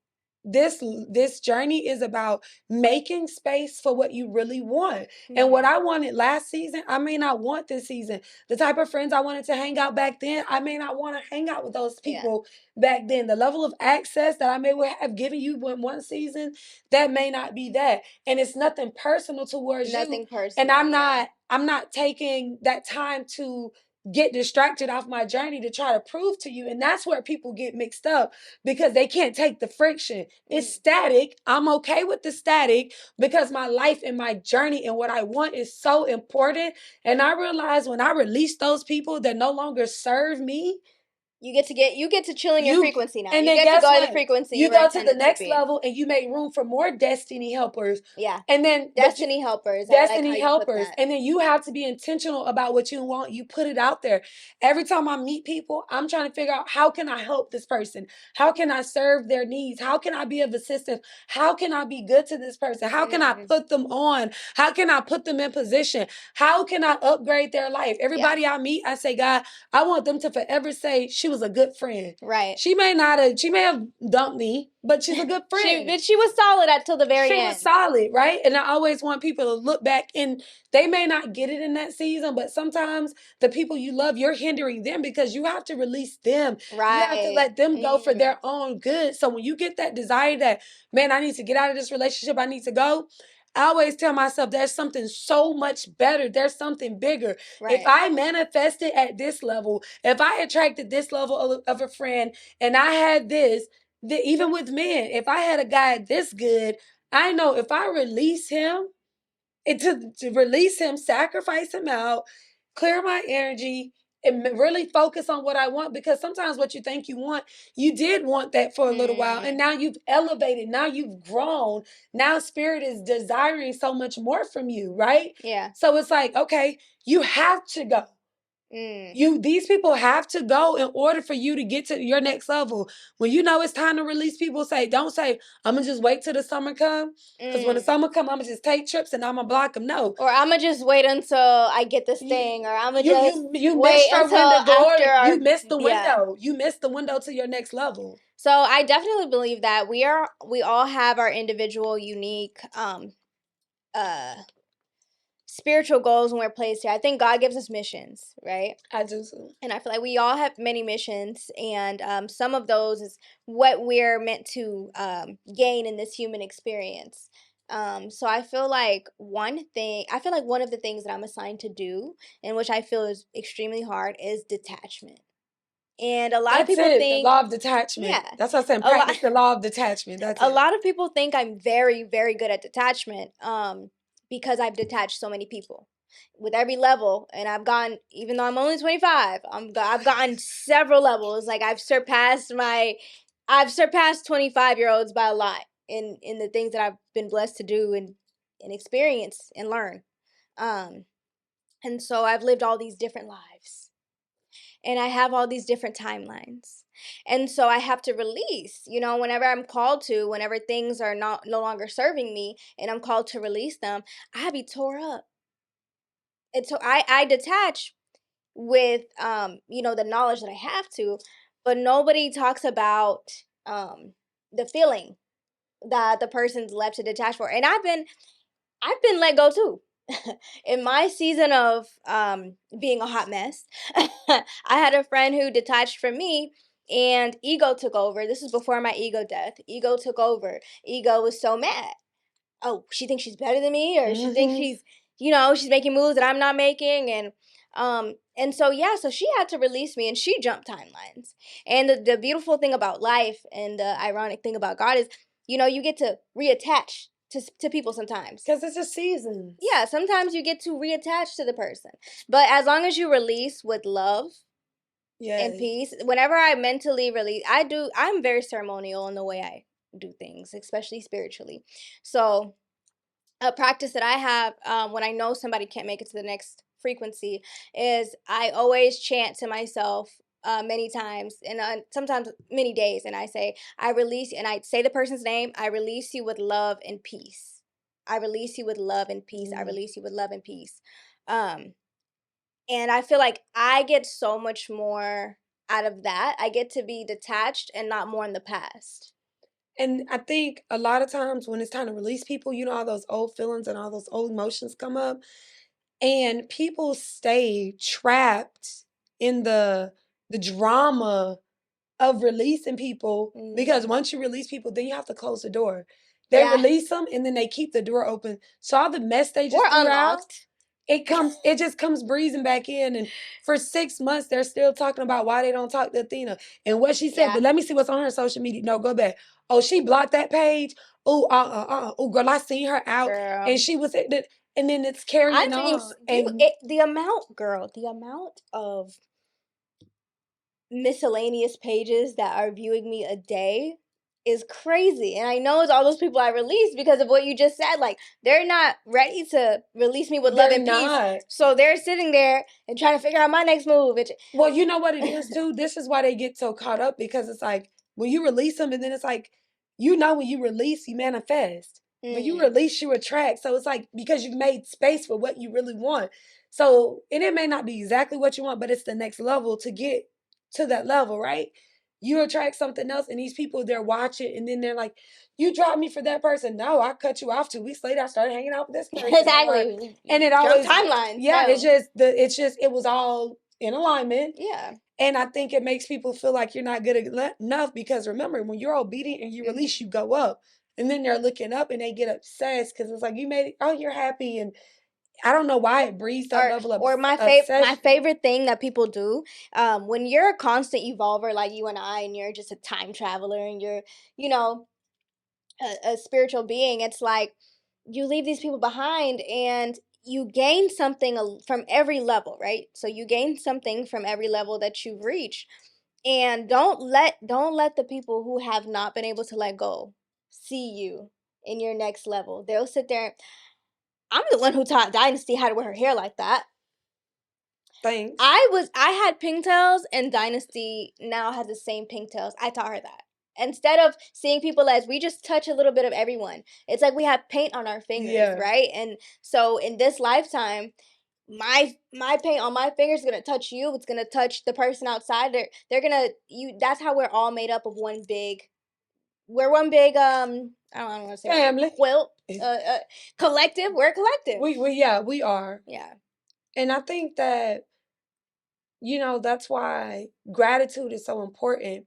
this journey is about making space for what you really want. And what Mhm. I wanted last season, I may not want this season. The type of friends I wanted to hang out back then, I may not want to hang out with those Yeah. people back then. The level of access that I may have given you in one season, that may not be that. And it's nothing personal towards you. Nothing And personal. Yeah. I'm not taking that time to get distracted off my journey to try to prove to you. And that's where people get mixed up because they can't take the friction. It's static. I'm okay with the static because my life and my journey and what I want is so important. And I realize when I release those people that no longer serve me, You get to chill in your you frequency now. and You then get to guess go to the what? frequency You you were go to the intended to next be. level and you make room for more destiny helpers. Yeah. And then Destiny helpers. I like how destiny you put helpers. that. And then you have to be intentional about what you want. You put it out there. Every time I meet people, I'm trying to figure out how can I help this person? How can I serve their needs? How can I be of assistance? How can I be good to this person? How can I put them on? How can I put them in position? How can I upgrade their life? Yeah. Everybody I meet, I say, God, I want them to forever say she was a good friend. Right. She may have dumped me, but she's a good friend. She was solid until the very She end. was solid, right? And I always want people to look back and they may not get it in that season, but sometimes the people you love, you're hindering them because you have to release them. You have to Right. let them go for their own good. So when you get that desire that, man, I need to get out of this relationship, I need to go. I always tell myself there's something so much better. There's something bigger. If Right. I manifested at this level, if I attracted this level of a friend and I had this, even with men, if I had a guy this good, I know if I release him, to release him, sacrifice him out, clear my energy, and really focus on what I want. Because sometimes what you think you want, you did want that for a little while, and now you've elevated, now you've grown. Now spirit is desiring so much more from you, right? Yeah. So it's like, okay, you have to go. These people have to go in order for you to get to your next level. When you know it's time to release people, don't say, I'm gonna just wait till the summer come. Because when the summer come, I'm gonna just take trips and I'm gonna block them. No. Or I'm gonna just wait until I get this thing, or I'm gonna just You wait missed your until window door. after our You missed the yeah. window. You missed the window to your next level. So I definitely believe that we all have our individual unique uh spiritual goals and we're placed here. I think God gives us missions, right? I just And I feel like we all have many missions, and some of those is what we're meant to gain in this human experience. So I feel like one of the things that I'm assigned to do, and which I feel is extremely hard, is detachment. And a lot of that's people it. The think, law of detachment. yeah, That's what I'm saying. a lot. Practice the law of detachment. That's A it. lot of people think I'm very, very good at detachment because I've detached so many people with every level. And I've gone, even though I'm only 25, I've gotten several levels. Like I've surpassed 25-year-olds by a lot in the things that I've been blessed to do and experience and learn. Um, and so I've lived all these different lives and I have all these different timelines. And so I have to release, whenever I'm called to, whenever things are no longer serving me and I'm called to release them, I be tore up. And so I detach with the knowledge that I have to, but nobody talks about the feeling that the person's left to detach for. And I've been let go too. In my season of being a hot mess, I had a friend who detached from me and ego took over. This is before my ego death. Ego took over. Ego was so mad. Oh, she thinks she's better than me, or she thinks she's making moves that I'm not making, and so yeah, so she had to release me and she jumped timelines. And the beautiful thing about life and the ironic thing about God is, you get to reattach to people sometimes. Because it's a season. Yeah, sometimes you get to reattach to the person. But as long as you release with love and peace, whenever I mentally release, I'm very ceremonial in the way I do things, especially spiritually. So a practice that I have when I know somebody can't make it to the next frequency is I always chant to myself many times and sometimes many days, and I say, I release, and I say the person's name. I release you with love and peace. I release you with love and peace. I release you with love and peace. Um, and I feel like I get so much more out of that. I get to be detached and not more in the past. And I think a lot of times when it's time to release people, all those old feelings and all those old emotions come up, and people stay trapped in the drama of releasing people, because once you release people, then you have to close the door. They release them and then they keep the door open. So all the mess they just threw out, it just comes breezing back in. And for 6 months, they're still talking about why they don't talk to Athena and what she said. But let me see what's on her social media. No, go back. Oh, she blocked that page. Oh, oh, girl, I seen her out, and she was and then it's carrying on. And the amount of miscellaneous pages that are viewing me a day is crazy. And I know it's all those people I released because of what you just said. Like, they're not ready to release me with love and peace. So they're sitting there and trying to figure out my next move. Well, you know what it is too? This is why they get so caught up, because it's like when you release them, and then it's like, when you release, you manifest. When you release, you attract. So it's like, because you've made space for what you really want. So, and it may not be exactly what you want, but it's the next level to get to that level, right? You attract something else, and these people, they're watching, and then they're like, you dropped me for that person. No, I cut you off 2 weeks later. I started hanging out with this person. Exactly. And it always timelines. Yeah, it was all in alignment. Yeah. And I think it makes people feel like you're not good enough, because remember, when you're obedient and you release, you go up. And then they're looking up and they get obsessed because it's like, you made it. Oh, you're happy. And I don't know why it breeds that level of my favorite thing that people do when you're a constant evolver like you and I, and you're just a time traveler, and you're a spiritual being, it's like you leave these people behind and you gain something from every level, right? So you gain something from every level that you've reached. And don't let the people who have not been able to let go see you in your next level. They'll sit there. I'm the one who taught Dynasty how to wear her hair like that. Thanks. I had pigtails, and Dynasty now has the same pigtails. I taught her that. Instead of seeing people as we just touch a little bit of everyone, it's like we have paint on our fingers, right? And so in this lifetime, my paint on my fingers is gonna touch you. It's gonna touch the person outside. They're gonna you. That's how we're all made up of one big. We're one big I don't want to say family. Quilt. Collective. We're a collective. We are. Yeah. And I think that that's why gratitude is so important,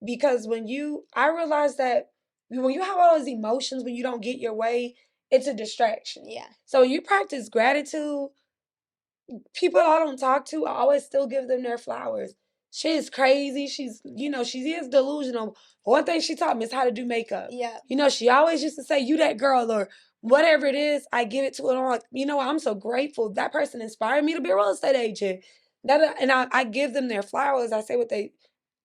because I realize that when you have all those emotions, when you don't get your way, it's a distraction. Yeah. So you practice gratitude. People I don't talk to, I always still give them their flowers. She is crazy. She is delusional. One thing she taught me is how to do makeup. Yeah. She always used to say, you that girl, or whatever it is, I give it to her. And I'm like, I'm so grateful. That person inspired me to be a real estate agent. And I give them their flowers. I say what they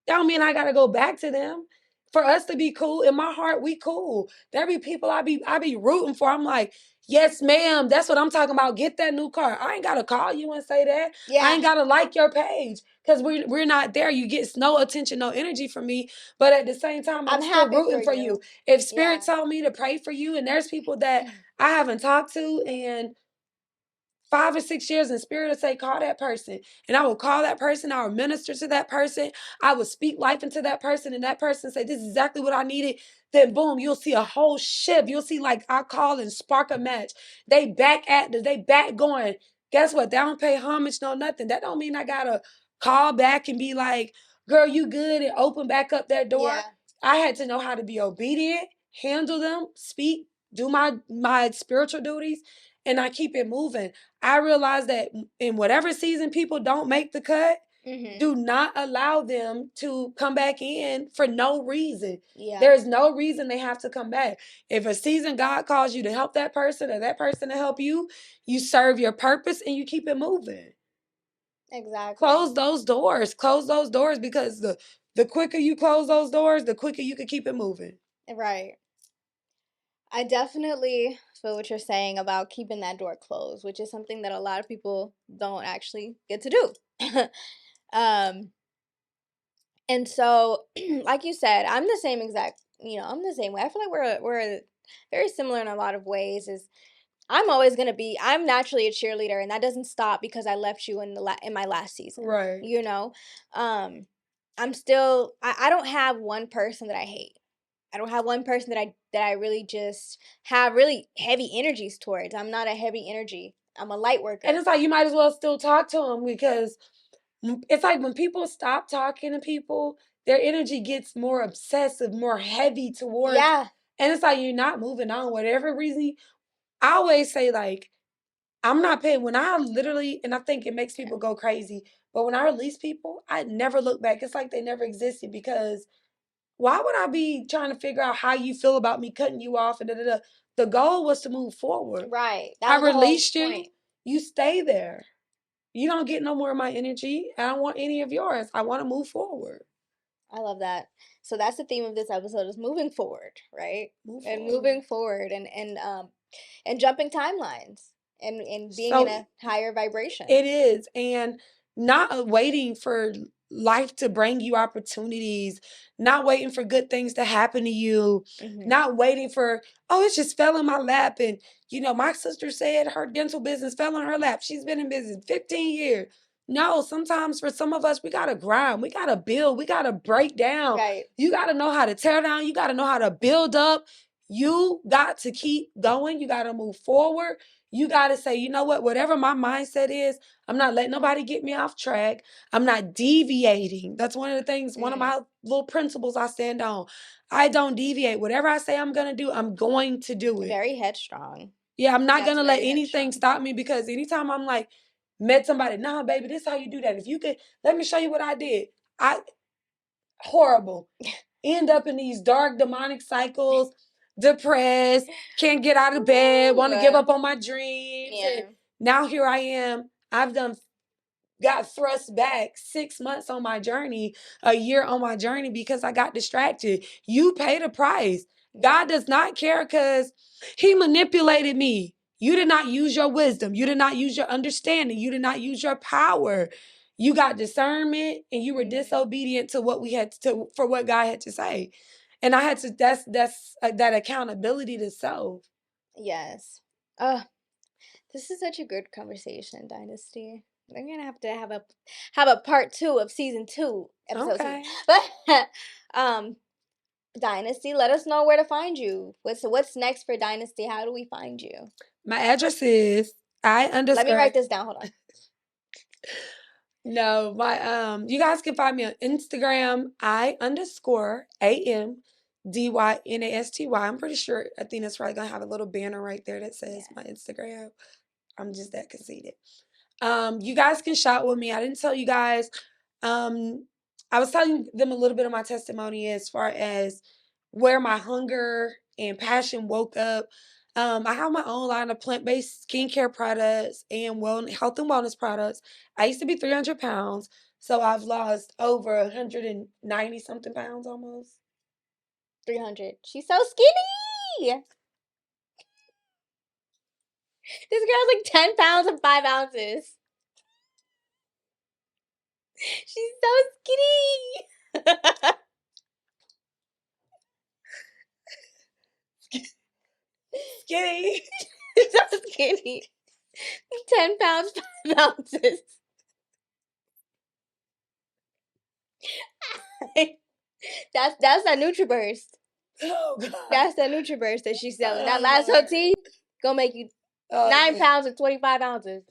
don't mean I gotta go back to them. For us to be cool, in my heart, we cool. There be people I be rooting for. I'm like, yes, ma'am. That's what I'm talking about. Get that new car. I ain't gotta call you and say that. Yeah. I ain't gotta like your page, because we're not there. You get no attention, no energy from me. But at the same time, I'm still rooting for you. If Spirit told me to pray for you, and there's people that I haven't talked to, and 5 or 6 years, and Spirit will say, call that person. And I will call that person. I will minister to that person. I will speak life into that person. And that person say, this is exactly what I needed. Then boom, you'll see a whole shift. You'll see like I call and spark a match. They back active. They back going. Guess what? They don't pay homage, no nothing. That don't mean I gotta call back and be like, girl, you good, and open back up that door. Yeah. I had to know how to be obedient, handle them, speak, do my spiritual duties, and I keep it moving. I realize that in whatever season people don't make the cut, do not allow them to come back in for no reason. Yeah. There's no reason they have to come back. If a season God calls you to help that person or that person to help you, you serve your purpose and you keep it moving. Exactly. Close those doors. Close those doors, because the quicker you close those doors, the quicker you can keep it moving. Right. I definitely feel what you're saying about keeping that door closed, which is something that a lot of people don't actually get to do. And so, like you said, I'm the same exact, I'm the same way. I feel like we're very similar in a lot of ways. Is I'm naturally a cheerleader, and that doesn't stop because I left you in my last season. Right. I'm still, I don't have one person that I hate. I don't have one person that I really just have really heavy energies towards. I'm not a heavy energy. I'm a light worker. And it's like you might as well still talk to them, because it's like when people stop talking to people, their energy gets more obsessive, more heavy towards. Yeah. And it's like you're not moving on. Whatever reason, I always say, like, I'm not paying. When I literally, and I think it makes people go crazy, but when I release people, I never look back. It's like they never existed, because why would I be trying to figure out how you feel about me cutting you off and da da da? The goal was to move forward. Right. I released you. You stay there. You don't get no more of my energy. I don't want any of yours. I want to move forward. I love that. So that's the theme of this episode, is moving forward, right? Moving forward and jumping timelines and being in a higher vibration. It is. And not waiting for life to bring you opportunities, not waiting for good things to happen to you, not waiting for, oh, it just fell in my lap. And, my sister said her dental business fell in her lap. She's been in business 15 years. No, sometimes for some of us, we got to grind. We got to build. We got to break down. Right. You got to know how to tear down. You got to know how to build up. You got to keep going. You got to move forward. You got to say, you know what, whatever my mindset is, I'm not letting nobody get me off track. I'm not deviating. That's one of the things, one of my little principles I stand on. I don't deviate. Whatever I say I'm going to do, I'm going to do it. Very headstrong. Yeah, I'm not going to let anything stop me, because anytime I'm like, met somebody, nah, baby, this is how you do that. If you could, let me show you what I did. Horrible. End up in these dark demonic cycles, depressed, can't get out of bed, want to give up on my dreams. Yeah. And now here I am. Got thrust back 6 months on my journey, a year on my journey, because I got distracted. You paid a price. God does not care, because he manipulated me. You did not use your wisdom. You did not use your understanding. You did not use your power. You got discernment, and you were disobedient to what for what God had to say. And I had to, that's that accountability to self. Yes. This is such a good conversation, Dynasty. We're gonna have to have a part 2 of season 2, episode 2. But Dynasty, let us know where to find you. What's next for Dynasty? How do we find you? My address is Let me write this down. Hold on. No, you guys can find me on Instagram, I_AMDYNASTY. I'm pretty sure Athena's probably gonna have a little banner right there that says my Instagram. I'm just that conceited. You guys can shop with me. I didn't tell you guys. I was telling them a little bit of my testimony as far as where my hunger and passion woke up. I have my own line of plant-based skincare products and health and wellness products. I used to be 300 pounds, so I've lost over 190 something pounds almost. 300. She's so skinny. This girl's like 10 pounds and 5 ounces. She's so skinny. Skinny. So skinny. 10 pounds, 5 ounces. That's a NutriBurst. Oh God. That's the NutriBurst that she's selling. That Oh last Lord. tea gonna make you Oh 9 yeah. pounds and 25 ounces.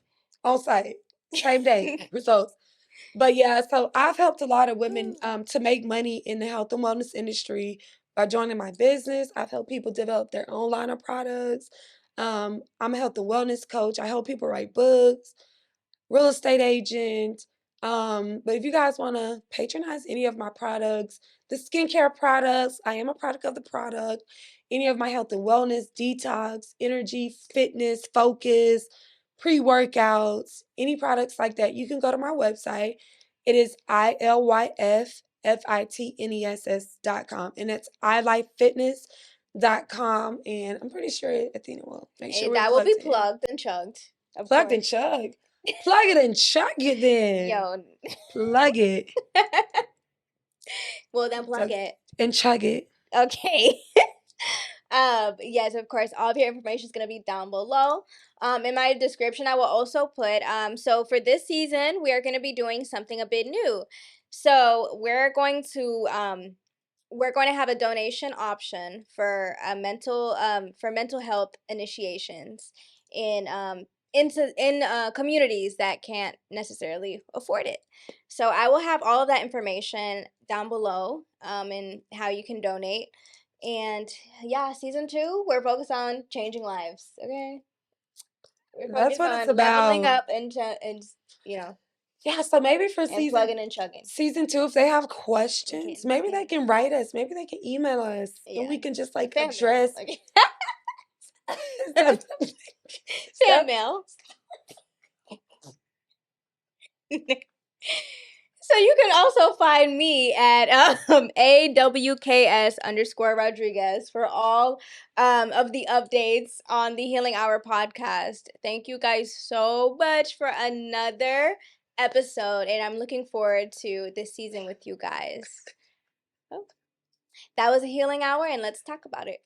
On site, same day results. But yeah, so I've helped a lot of women to make money in the health and wellness industry by joining my business. I've helped people develop their own line of products. I'm a health and wellness coach. I help people write books, real estate agent. But if you guys want to patronize any of my products, the skincare products, I am a product of the product. Any of my health and wellness, detox, energy, fitness, focus, pre workouts, any products like that, you can go to my website. It is ILYFFITNESS.com. And it's ilifefitness.com. And I'm pretty sure Athena will make sure we're That will be plugged in. plugged and chugged, of Plugged and course. chug. Plug it and chug it then. Yo. Plug it. Well, then plug Plug it. and chug it. Okay. Yes, of course, all of your information is going to be down below. In my description, I will also put, so for this season, we are going to be doing something a bit new. So we're going to have a donation option for mental health initiations in communities that can't necessarily afford it. So I will have all of that information down below, and how you can donate. And yeah, season 2, we're focused on changing lives. Okay, we're That's focused what it's on leveling about. up and you know Yeah, so maybe for and plugging and chugging. season 2, if they have Okay, questions, maybe they okay. can write us. Maybe they can email us. And Yeah, we can just like fan mail. address Okay. stuff. Fan stuff. mail. So you can also find me at AWKS_Rodriguez for all of the updates on the Healing Hour podcast. Thank you guys so much for another episode, and I'm looking forward to this season with you guys. Oh, that was a Healing Hour, and let's talk about it.